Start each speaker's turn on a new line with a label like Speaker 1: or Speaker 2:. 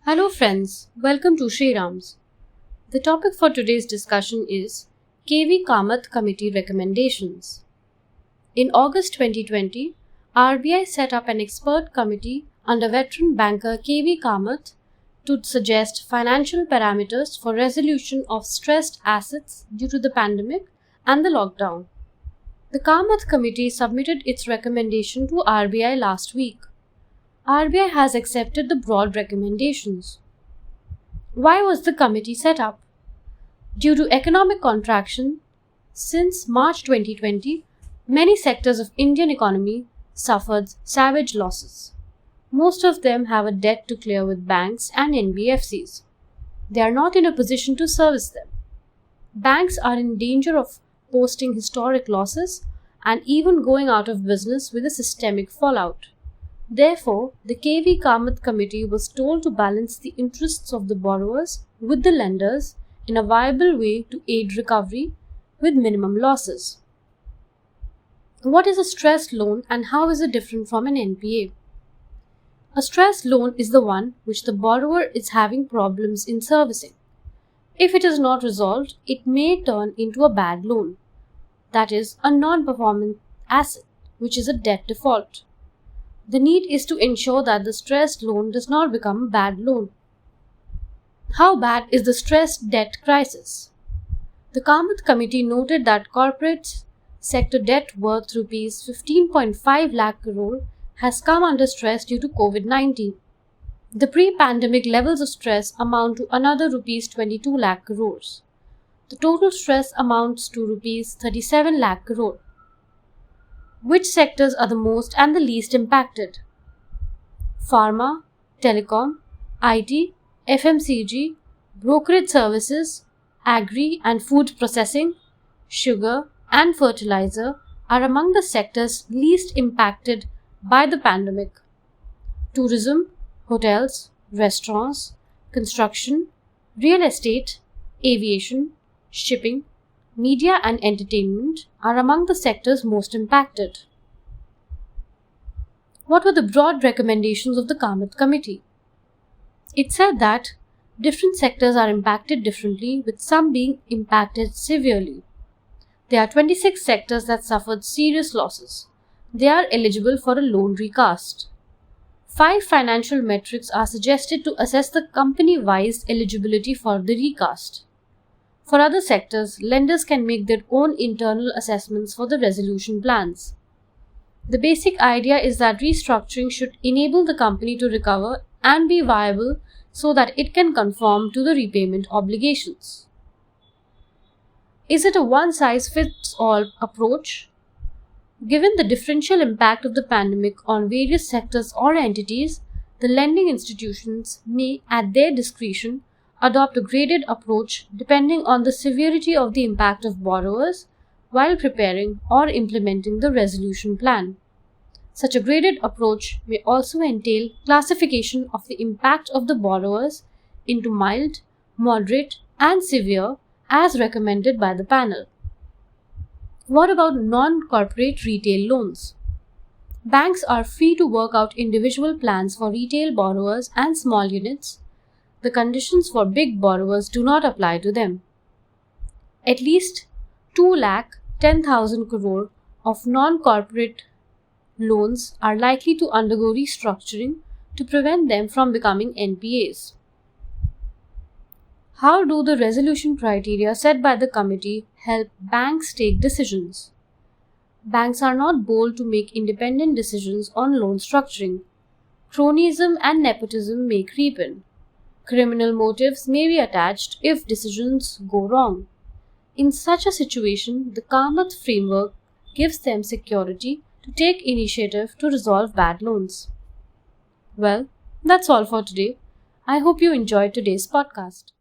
Speaker 1: Hello friends, welcome to Shri Rams. The topic for today's discussion is Kamath Committee Recommendations. In August 2020, RBI set up an expert committee under veteran banker Kamath to suggest financial parameters for resolution of stressed assets due to the pandemic and the lockdown. The Kamath Committee submitted its recommendation to RBI last week. RBI has accepted the broad recommendations. Why was the committee set up? Due to economic contraction, since March 2020, many sectors of Indian economy suffered savage losses. Most of them have a debt to clear with banks and NBFCs. They are not in a position to service them. Banks are in danger of posting historic losses and even going out of business with a systemic fallout. Therefore, the Kamath Committee was told to balance the interests of the borrowers with the lenders in a viable way to aid recovery with minimum losses. What is a stressed loan and how is it different from an NPA? A stressed loan is the one which the borrower is having problems in servicing. If it is not resolved, it may turn into a bad loan. That is, a non-performing asset, which is a debt default. The need is to ensure that the stressed loan does not become a bad loan. How bad is the stressed debt crisis? The Kamath Committee noted that corporate sector debt worth Rs 15.5 lakh crore has come under stress due to COVID-19. The pre-pandemic levels of stress amount to another Rs 22 lakh crores. The total stress amounts to Rs 37 lakh crore. Which sectors are the most and the least impacted? Pharma, telecom, IT, FMCG, brokerage services, agri and food processing, sugar and fertilizer are among the sectors least impacted by the pandemic. Tourism, hotels, restaurants, construction, real estate, aviation, shipping, media and entertainment are among the sectors most impacted. What were the broad recommendations of the Kamath Committee? It said that different sectors are impacted differently, with some being impacted severely. There are 26 sectors that suffered serious losses. They are eligible for a loan recast. 5 financial metrics are suggested to assess the company-wise eligibility for the recast. For other sectors, lenders can make their own internal assessments for the resolution plans. The basic idea is that restructuring should enable the company to recover and be viable so that it can conform to the repayment obligations. Is it a one-size-fits-all approach? Given the differential impact of the pandemic on various sectors or entities, the lending institutions may, at their discretion, adopt a graded approach depending on the severity of the impact of borrowers while preparing or implementing the resolution plan. Such a graded approach may also entail classification of the impact of the borrowers into mild, moderate, and severe as recommended by the panel. What about non-corporate retail loans? Banks are free to work out individual plans for retail borrowers and small units. The conditions for big borrowers do not apply to them. At least 2,10,000 crore of non-corporate loans are likely to undergo restructuring to prevent them from becoming NPAs. How do the resolution criteria set by the committee help banks take decisions? Banks are not bold to make independent decisions on loan structuring. Cronyism and nepotism may creep in. Criminal motives may be attached if decisions go wrong. In such a situation, the Kamath framework gives them security to take initiative to resolve bad loans. Well, that's all for today. I hope you enjoyed today's podcast.